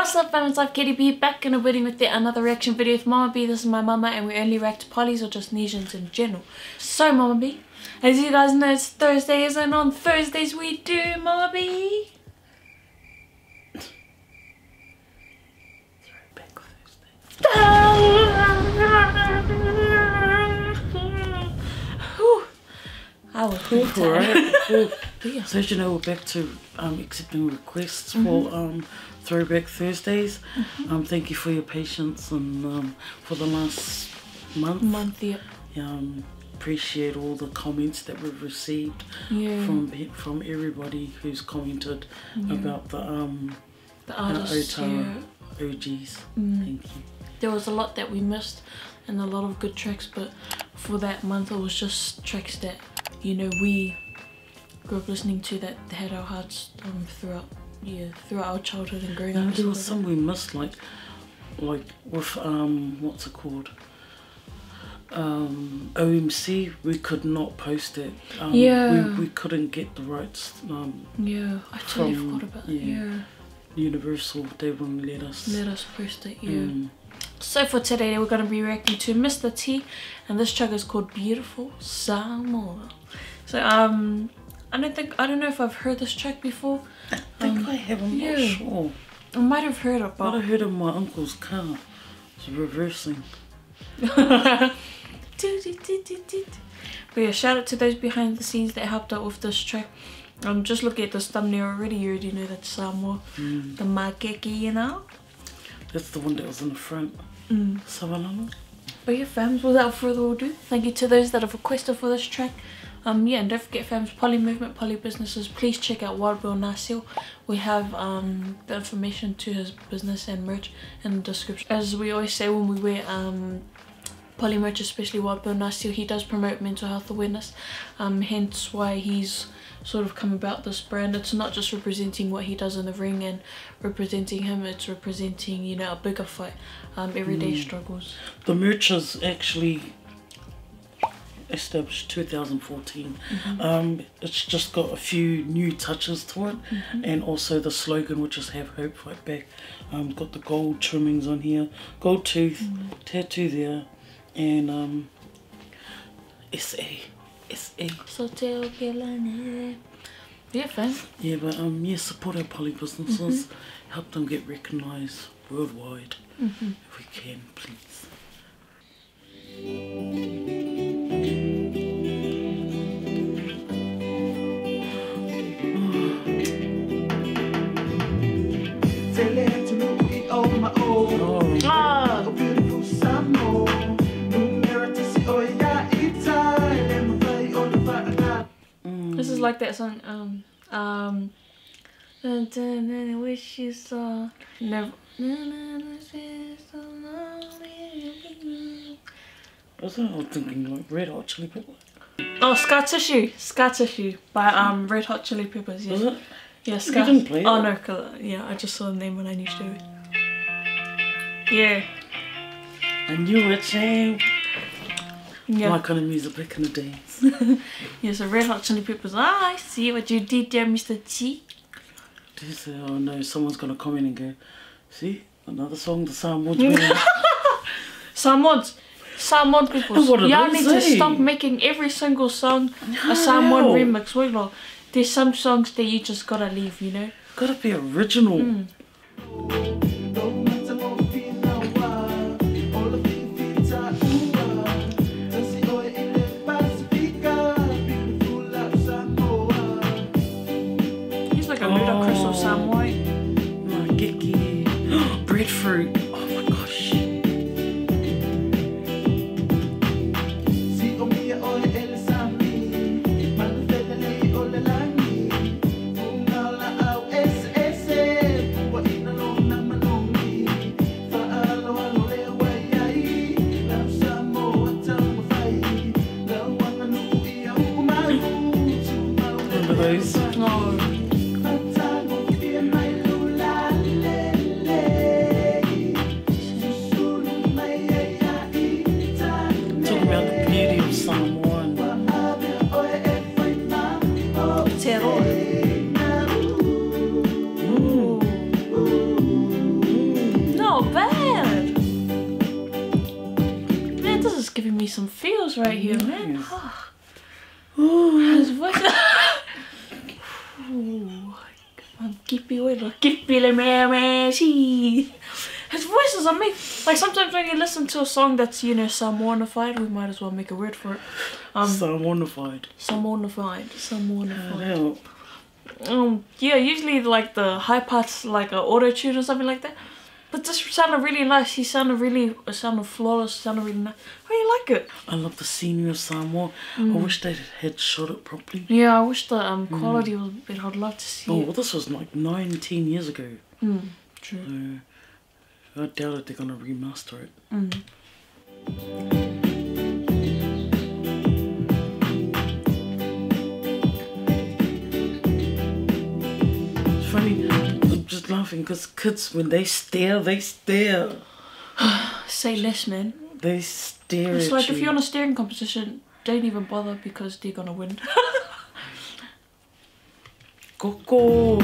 What's up fam, it's Wyf CaityB back in a wedding with yet another reaction video with Mama B. This is my mama and we only react to polys or just Nesians in general. So Mama B, as you guys know it's Thursdays and on Thursdays we do Mama B. Throwback Thursday. I was tired. Yeah. So as you know, we're back to accepting requests for Throwback Thursdays. Thank you for your patience and for the last month. Yeah. Appreciate all the comments that we've received from everybody who's commented about the artists, OGs. Thank you. There was a lot that we missed and a lot of good tracks, but for that month it was just tracks that, you know, we grew up listening to, that had our hearts throughout our childhood and growing up. There was some we missed, like with what's it called? OMC, we could not post it. We couldn't get the rights. I totally forgot about that. Universal, they wouldn't let us post it. So for today we're going to be reacting to Mr. T, and this track is called Beautiful Samoa. So I don't know if I've heard this track before. I think I have, I'm not sure. I might have heard it, but I heard it in my uncle's car. It's reversing. But yeah, shout out to those behind the scenes that helped out with this track. Just looking at this thumbnail already, you already know that's Samoa, the makeke, you know? That's the one that was in the front. But yeah fams, without further ado, thank you to those that have requested for this track. And don't forget fams, PolyMovement, Poly Businesses, please check out Warbil Nasil. We have the information to his business and merch in the description. As we always say when we wear Poly merch, especially Warbil Nasil, he does promote mental health awareness, hence why he's sort of come about this brand. It's not just representing what he does in the ring and representing him, it's representing, you know, a bigger fight, everyday struggles. The merch is actually established 2014. It's just got a few new touches to it, and also the slogan, which is have hope, fight back. Got the gold trimmings on here, gold tooth tattoo there, and SA. So tell yeah fam. Yeah, but support our poly businesses, help them get recognised worldwide if we can, please. This is like that song, I wish you saw, never. Was that I was thinking like Red Hot Chili Peppers? Oh, Scar Tissue by Red Hot Chili Peppers. Yeah. Was it? Yeah, Scar. You didn't play it? Oh no, I just saw the name when I knew to. Yeah. I knew it, Sam. Yeah. My kind of music back in the days. Yeah, so Red Hot Chili Peppers. I see what you did there, Mr. T. They say, oh no, someone's gonna comment and go, see, another song the Samoans made. Samoan people. Y'all need to stop making every single song a Samoan remix. Wait, look, there's some songs that you just gotta leave, you know? Gotta be original. Breadfruit. Oh my gosh. is giving me some feels right here, man. Ooh. His voice. His voice is amazing. Like sometimes when you listen to a song that's, you know, Samoanified, we might as well make a word for it. Samoanified. Samoanified. Yeah, usually like the high parts like a auto tune or something like that. But this sounded really nice. It sounded flawless, sounded really nice. How do you like it? I love the scenery of Samoa. I wish they had shot it properly. Yeah, I wish the quality was better. I'd love to see it. Well, this was like 19 years ago. True. So I doubt it they're going to remaster it. It's funny, I'm just laughing because kids, when they stare, they stare. Say less, man. They stare It's at like you. if you're on a staring competition, don't even bother because they're gonna win. Coco.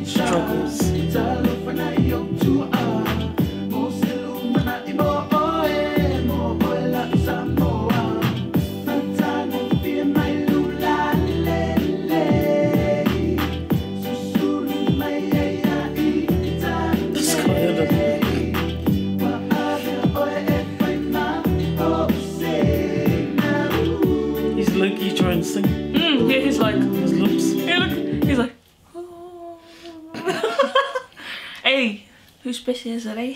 Struggles. He's trying to sing. Yeah, he's like, His lips. hey, look, he's like, oh. Hey, whose special is it, eh?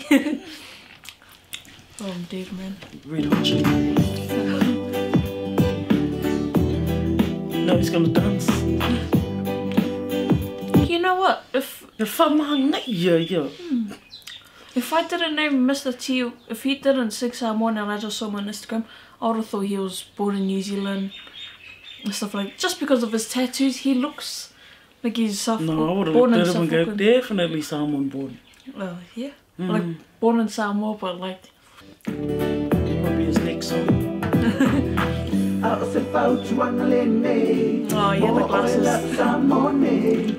Oh, I'm dead, man. Really watching. No, he's gonna dance. You know what? If If I didn't know Mr. T, if he didn't sing Samoan and I just saw him on Instagram, I would have thought he was born in New Zealand and stuff like that. Just because of his tattoos, he looks like he's No, I would have born looked in at him and go, South definitely Samoan born. Well, yeah. Like born in Samoa, but like. Probably his next song. Oh yeah, the glasses. And that big white for me.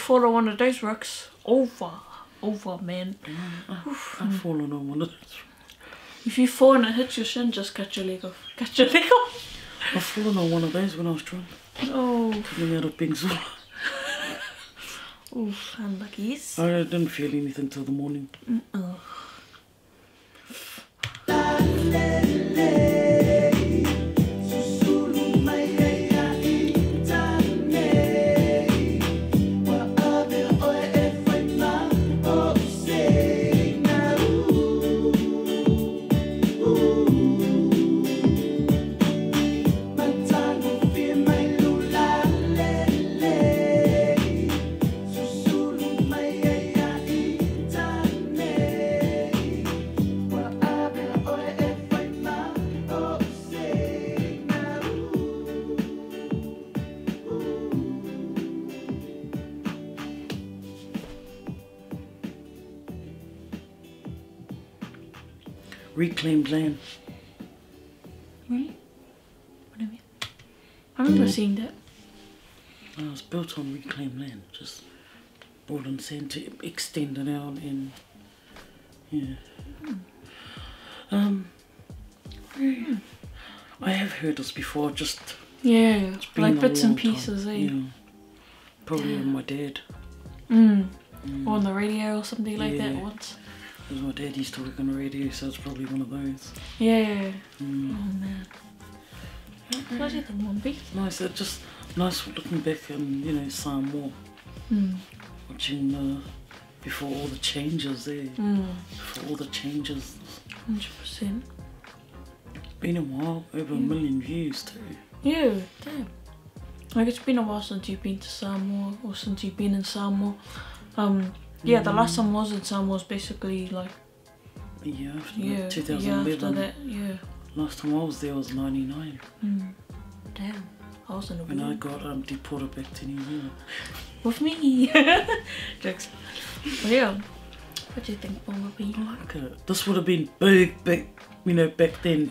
Fall on one of those rocks, over, man. I've fallen on one of those. If you fall and it hits your shin, just cut your leg off. Cut your leg off. I've fallen on one of those when I was drunk. Oh. Coming out of Bing's. Oof, unlucky. I didn't feel anything till the morning. Oh. Reclaimed land. Really? What do you mean? I remember seeing that. It was built on reclaimed land, just brought in sand to extend it out and yeah. I have heard this before, just yeah, been like a bits and long time. pieces, eh? Yeah. Probably with my dad. Or on the radio or something like that once. Because my dad used to work on the radio, so it's probably one of those. Yeah. Oh man. What is the one be? Nice, it's just nice looking back and, you know, Samoa. watching before all the changes there. Before all the changes. 100%. Been a while, over a million views too. Yeah, damn. Like it's been a while since you've been to Samoa, or since you've been in Samoa. Yeah, the last time I was in Samoa was basically like a year after that, 2011. Yeah, after that, yeah. Last time I was there was 99. Damn, I was in a when I got deported back to New Zealand. With me. Jokes. But yeah, what do you think one would be? I like it. This would have been big, back then,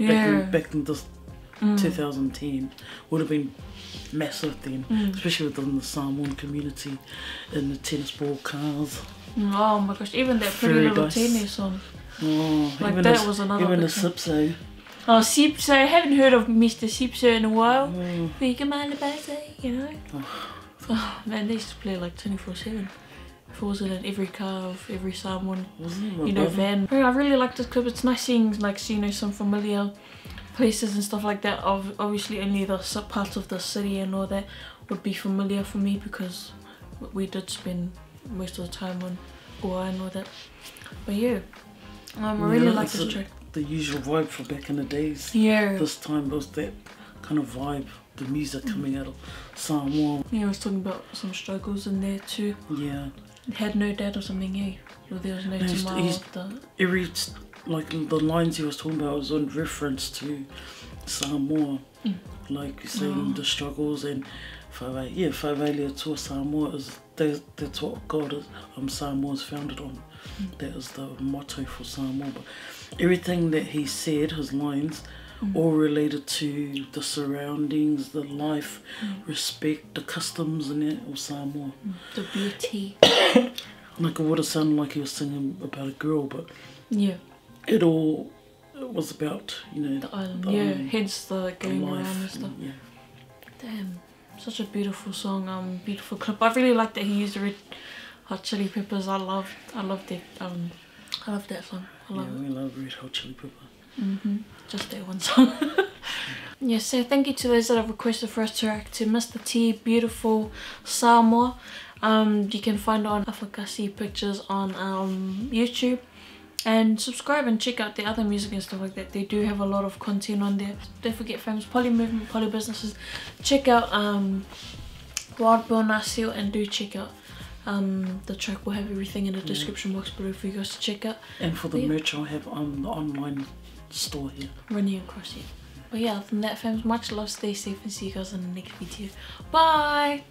back in this 2010, would have been massive then, especially within the Samoan community, in the tennis ball cars. Oh my gosh, even that Pretty Little Tennis song. Oh, like that was another even the Sipso. Oh, Sipso, I haven't heard of Mr. Sipso in a while. You know? Oh man, they used to play like 24/7. If it wasn't in every car of every Samoan, van. I really like this clip. It's nice seeing like some familiar places and stuff like that. Obviously only the parts of the city and all that would be familiar for me because we did spend most of the time on Goa and all that. But yeah, I really like this track. The usual vibe for back in the days. Yeah. This time was that kind of vibe, the music coming out of Samoa. Yeah, I was talking about some struggles in there too. Yeah. Had no dad or something, eh? Or there was no tomorrow. Like the lines he was talking about was in reference to Samoa. Like saying the struggles and Whaivailea to Samoa is that's what God is Samoa is founded on. That is the motto for Samoa. But everything that he said, his lines, all related to the surroundings, the life, respect, the customs and that of Samoa. The beauty. Like it would have sounded like he was singing about a girl, but yeah, it was about the island. Hence the going around and stuff. Yeah. Damn, such a beautiful song. Beautiful clip. I really like that he used the Red Hot Chili Peppers. I love that. I love that song. I love it. We love Red Hot Chili Pepper. Just that one song. Yeah, so thank you to those that have requested for us to react to Mr. T, beautiful Samoa. You can find on Afakasi Pictures on YouTube. And subscribe and check out the other music and stuff like that. They do have a lot of content on there. Don't forget famous PolyMovement, PolyBusinesses. Check out Wild Bill Nasil and do check out the track. Will have everything in the description box below for you guys to check out. And for the merch I'll have on the online store here. Running across here. But yeah, other than that fams, much love, stay safe and see you guys in the next video. Bye!